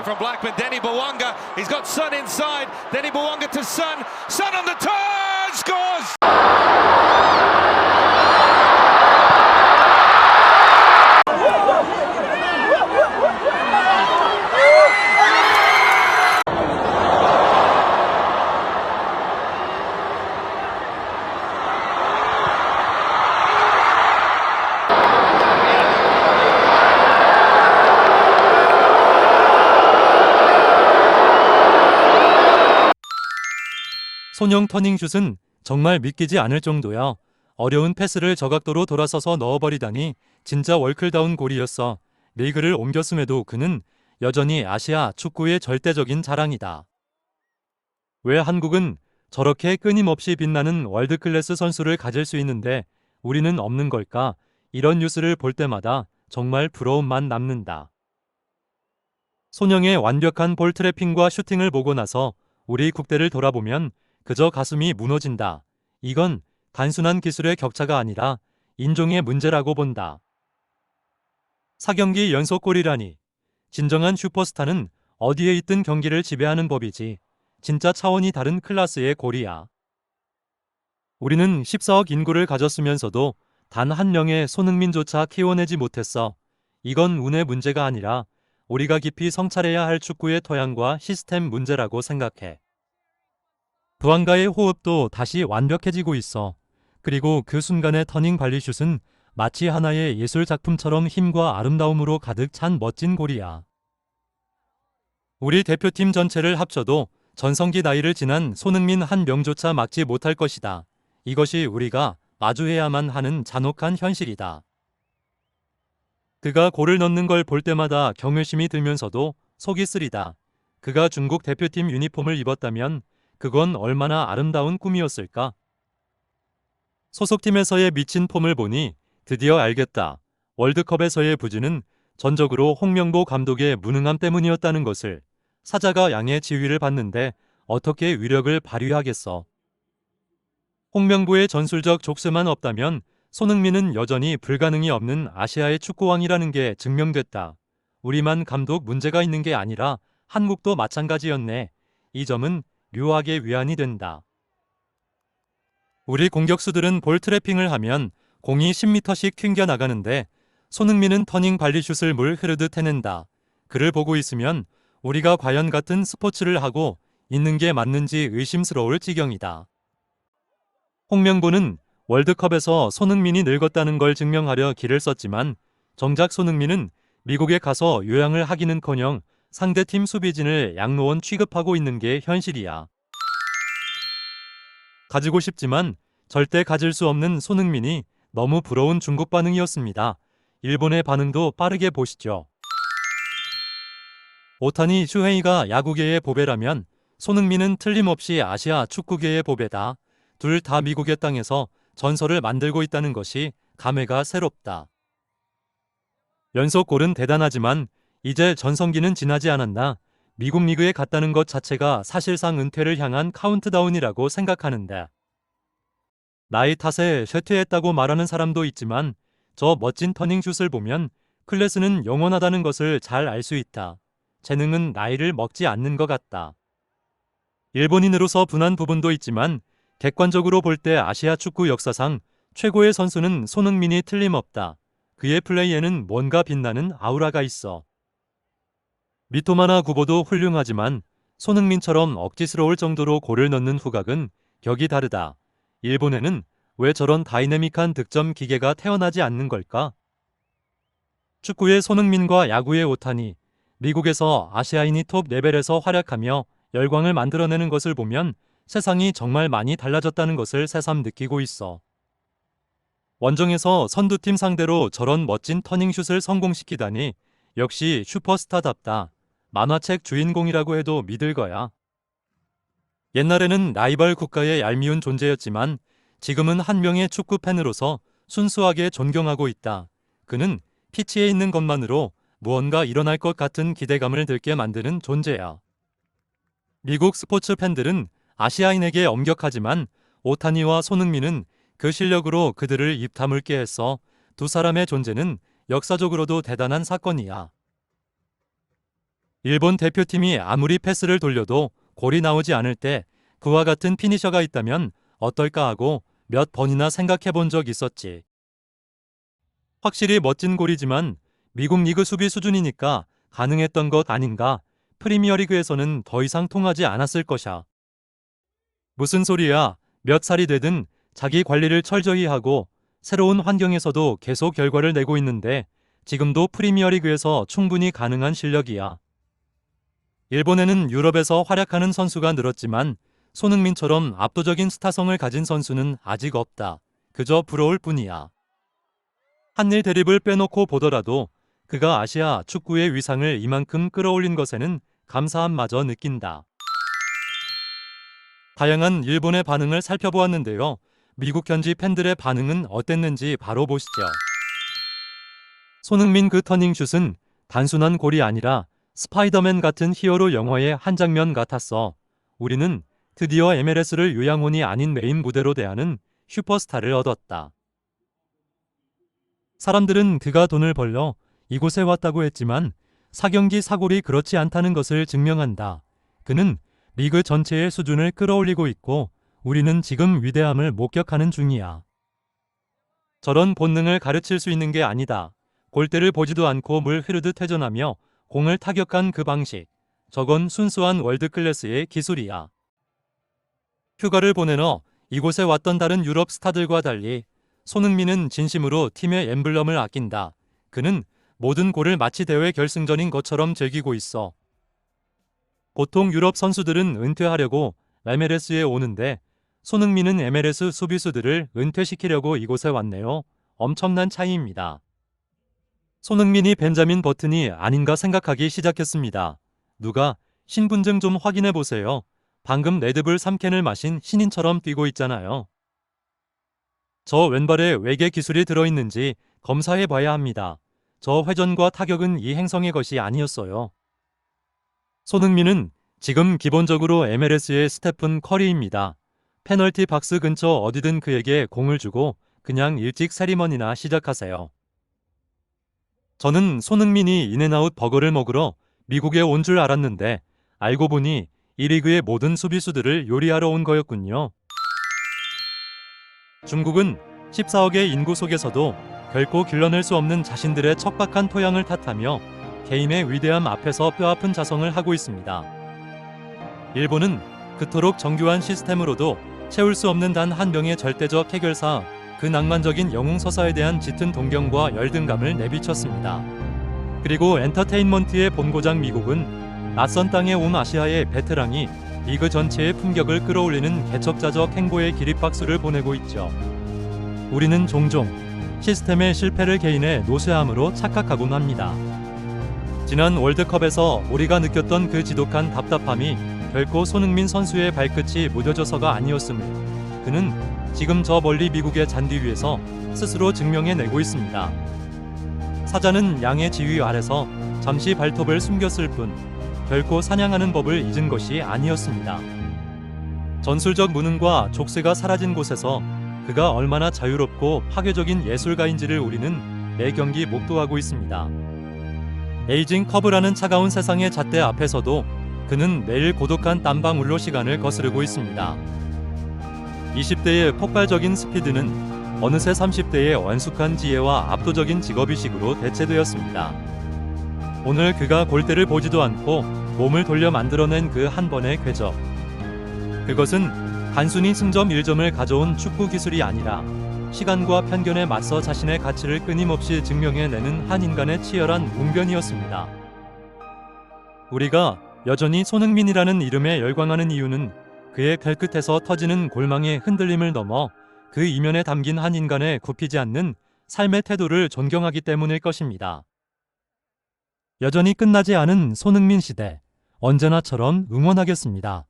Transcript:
here from Blackburn. Denny Bawanga. He's got Son inside. Denny Bawanga to Son. Son on the turn. Scores! 손영 터닝슛은 정말 믿기지 않을 정도야. 어려운 패스를 저각도로 돌아서서 넣어버리다니 진짜 월클다운 골이었어. 리그를 옮겼음에도 그는 여전히 아시아 축구의 절대적인 자랑이다. 왜 한국은 저렇게 끊임없이 빛나는 월드클래스 선수를 가질 수 있는데 우리는 없는 걸까? 이런 뉴스를 볼 때마다 정말 부러움만 남는다. 손영의 완벽한 볼 트래핑과 슈팅을 보고 나서 우리 국대를 돌아보면 그저 가슴이 무너진다. 이건 단순한 기술의 격차가 아니라 인종의 문제라고 본다. 4경기 연속골이라니. 진정한 슈퍼스타는 어디에 있든 경기를 지배하는 법이지. 진짜 차원이 다른 클래스의 골이야. 우리는 14억 인구를 가졌으면서도 단 한 명의 손흥민조차 키워내지 못했어. 이건 운의 문제가 아니라 우리가 깊이 성찰해야 할 축구의 토양과 시스템 문제라고 생각해. 부안가의 호흡도 다시 완벽해지고 있어. 그리고 그 순간의 터닝 발리슛은 마치 하나의 예술 작품처럼 힘과 아름다움으로 가득 찬 멋진 골이야. 우리 대표팀 전체를 합쳐도 전성기 나이를 지난 손흥민 한 명조차 막지 못할 것이다. 이것이 우리가 마주해야만 하는 잔혹한 현실이다. 그가 골을 넣는 걸 볼 때마다 경외심이 들면서도 속이 쓰리다. 그가 중국 대표팀 유니폼을 입었다면 그건 얼마나 아름다운 꿈이었을까? 소속팀에서의 미친 폼을 보니 드디어 알겠다. 월드컵에서의 부진은 전적으로 홍명보 감독의 무능함 때문이었다는 것을. 사자가 양의 지휘를 받는데 어떻게 위력을 발휘하겠어? 홍명보의 전술적 족쇄만 없다면 손흥민은 여전히 불가능이 없는 아시아의 축구왕이라는 게 증명됐다. 우리만 감독 문제가 있는 게 아니라 한국도 마찬가지였네. 이 점은 묘하게 위안이 된다. 우리 공격수들은 볼 트래핑을 하면 공이 10m씩 튕겨나가는데 손흥민은 터닝 발리슛을 물 흐르듯 해낸다. 그를 보고 있으면 우리가 과연 같은 스포츠를 하고 있는 게 맞는지 의심스러울 지경이다. 홍명보는 월드컵에서 손흥민이 늙었다는 걸 증명하려 기를 썼지만 정작 손흥민은 미국에 가서 요양을 하기는커녕 상대팀 수비진을 양로원 취급하고 있는 게 현실이야. 가지고 싶지만 절대 가질 수 없는 손흥민이 너무 부러운 중국 반응이었습니다. 일본의 반응도 빠르게 보시죠. 오타니 슈헤이가 야구계의 보배라면 손흥민은 틀림없이 아시아 축구계의 보배다. 둘 다 미국의 땅에서 전설을 만들고 있다는 것이 감회가 새롭다. 연속골은 대단하지만 이제 전성기는 지나지 않았나. 미국 리그에 갔다는 것 자체가 사실상 은퇴를 향한 카운트다운이라고 생각하는데. 나이 탓에 쇠퇴했다고 말하는 사람도 있지만 저 멋진 터닝슛을 보면 클래스는 영원하다는 것을 잘 알 수 있다. 재능은 나이를 먹지 않는 것 같다. 일본인으로서 분한 부분도 있지만 객관적으로 볼 때 아시아 축구 역사상 최고의 선수는 손흥민이 틀림없다. 그의 플레이에는 뭔가 빛나는 아우라가 있어. 미토마나 구보도 훌륭하지만 손흥민처럼 억지스러울 정도로 골을 넣는 후각은 격이 다르다. 일본에는 왜 저런 다이내믹한 득점 기계가 태어나지 않는 걸까? 축구의 손흥민과 야구의 오타니, 미국에서 아시아인이 톱 레벨에서 활약하며 열광을 만들어내는 것을 보면 세상이 정말 많이 달라졌다는 것을 새삼 느끼고 있어. 원정에서 선두팀 상대로 저런 멋진 터닝슛을 성공시키다니 역시 슈퍼스타답다. 만화책 주인공이라고 해도 믿을 거야. 옛날에는 라이벌 국가의 얄미운 존재였지만 지금은 한 명의 축구 팬으로서 순수하게 존경하고 있다. 그는 피치에 있는 것만으로 무언가 일어날 것 같은 기대감을 들게 만드는 존재야. 미국 스포츠 팬들은 아시아인에게 엄격하지만 오타니와 손흥민은 그 실력으로 그들을 입 다물게 했어. 두 사람의 존재는 역사적으로도 대단한 사건이야. 일본 대표팀이 아무리 패스를 돌려도 골이 나오지 않을 때 그와 같은 피니셔가 있다면 어떨까 하고 몇 번이나 생각해 본 적 있었지. 확실히 멋진 골이지만 미국 리그 수비 수준이니까 가능했던 것 아닌가. 프리미어리그에서는 더 이상 통하지 않았을 것이야. 무슨 소리야. 몇 살이 되든 자기 관리를 철저히 하고 새로운 환경에서도 계속 결과를 내고 있는데 지금도 프리미어리그에서 충분히 가능한 실력이야. 일본에는 유럽에서 활약하는 선수가 늘었지만 손흥민처럼 압도적인 스타성을 가진 선수는 아직 없다. 그저 부러울 뿐이야. 한일 대립을 빼놓고 보더라도 그가 아시아 축구의 위상을 이만큼 끌어올린 것에는 감사함마저 느낀다. 다양한 일본의 반응을 살펴보았는데요. 미국 현지 팬들의 반응은 어땠는지 바로 보시죠. 손흥민 그 터닝슛은 단순한 골이 아니라 스파이더맨 같은 히어로 영화의 한 장면 같았어. 우리는 드디어 MLS를 요양원이 아닌 메인 무대로 대하는 슈퍼스타를 얻었다. 사람들은 그가 돈을 벌려 이곳에 왔다고 했지만 4경기 4골이 그렇지 않다는 것을 증명한다. 그는 리그 전체의 수준을 끌어올리고 있고 우리는 지금 위대함을 목격하는 중이야. 저런 본능을 가르칠 수 있는 게 아니다. 골대를 보지도 않고 물 흐르듯 회전하며 공을 타격한 그 방식. 저건 순수한 월드클래스의 기술이야. 휴가를 보내러 이곳에 왔던 다른 유럽 스타들과 달리 손흥민은 진심으로 팀의 엠블럼을 아낀다. 그는 모든 골을 마치 대회 결승전인 것처럼 즐기고 있어. 보통 유럽 선수들은 은퇴하려고 MLS에 오는데 손흥민은 MLS 수비수들을 은퇴시키려고 이곳에 왔네요. 엄청난 차이입니다. 손흥민이 벤자민 버튼이 아닌가 생각하기 시작했습니다. 누가 신분증 좀 확인해 보세요. 방금 레드불 3캔을 마신 신인처럼 뛰고 있잖아요. 저 왼발에 외계 기술이 들어있는지 검사해 봐야 합니다. 저 회전과 타격은 이 행성의 것이 아니었어요. 손흥민은 지금 기본적으로 MLS의 스테픈 커리입니다. 페널티 박스 근처 어디든 그에게 공을 주고 그냥 일찍 세리머니나 시작하세요. 저는 손흥민이 인앤아웃 버거를 먹으러 미국에 온 줄 알았는데 알고 보니 이 리그의 모든 수비수들을 요리하러 온 거였군요. 중국은 14억의 인구 속에서도 결코 길러낼 수 없는 자신들의 척박한 토양을 탓하며 개인의 위대함 앞에서 뼈아픈 자성을 하고 있습니다. 일본은 그토록 정교한 시스템으로도 채울 수 없는 단 한 명의 절대적 해결사, 그 낭만적인 영웅서사에 대한 짙은 동경과 열등감을 내비쳤습니다. 그리고 엔터테인먼트의 본고장 미국은 낯선 땅에 온 아시아의 베테랑이 리그 전체의 품격을 끌어올리는 개척자적 행보의 기립박수를 보내고 있죠. 우리는 종종 시스템의 실패를 개인의 노쇠함으로 착각하곤 합니다. 지난 월드컵에서 우리가 느꼈던 그 지독한 답답함이 결코 손흥민 선수의 발끝이 무뎌져서가 아니었음을 그는 지금 저 멀리 미국의 잔디 위에서 스스로 증명해내고 있습니다. 사자는 양의 지휘 아래서 잠시 발톱을 숨겼을 뿐 결코 사냥하는 법을 잊은 것이 아니었습니다. 전술적 무능과 족쇄가 사라진 곳에서 그가 얼마나 자유롭고 파괴적인 예술가인지를 우리는 매 경기 목도하고 있습니다. 에이징 커브라는 차가운 세상의 잣대 앞에서도 그는 매일 고독한 땀방울로 시간을 거스르고 있습니다. 20대의 폭발적인 스피드는 어느새 30대의 완숙한 지혜와 압도적인 직업의식으로 대체되었습니다. 오늘 그가 골대를 보지도 않고 몸을 돌려 만들어낸 그 한 번의 궤적. 그것은 단순히 승점 1점을 가져온 축구 기술이 아니라 시간과 편견에 맞서 자신의 가치를 끊임없이 증명해내는 한 인간의 치열한 웅변이었습니다. 우리가 여전히 손흥민이라는 이름에 열광하는 이유는 그의 발끝에서 터지는 골망의 흔들림을 넘어 그 이면에 담긴 한 인간의 굽히지 않는 삶의 태도를 존경하기 때문일 것입니다. 여전히 끝나지 않은 손흥민 시대, 언제나처럼 응원하겠습니다.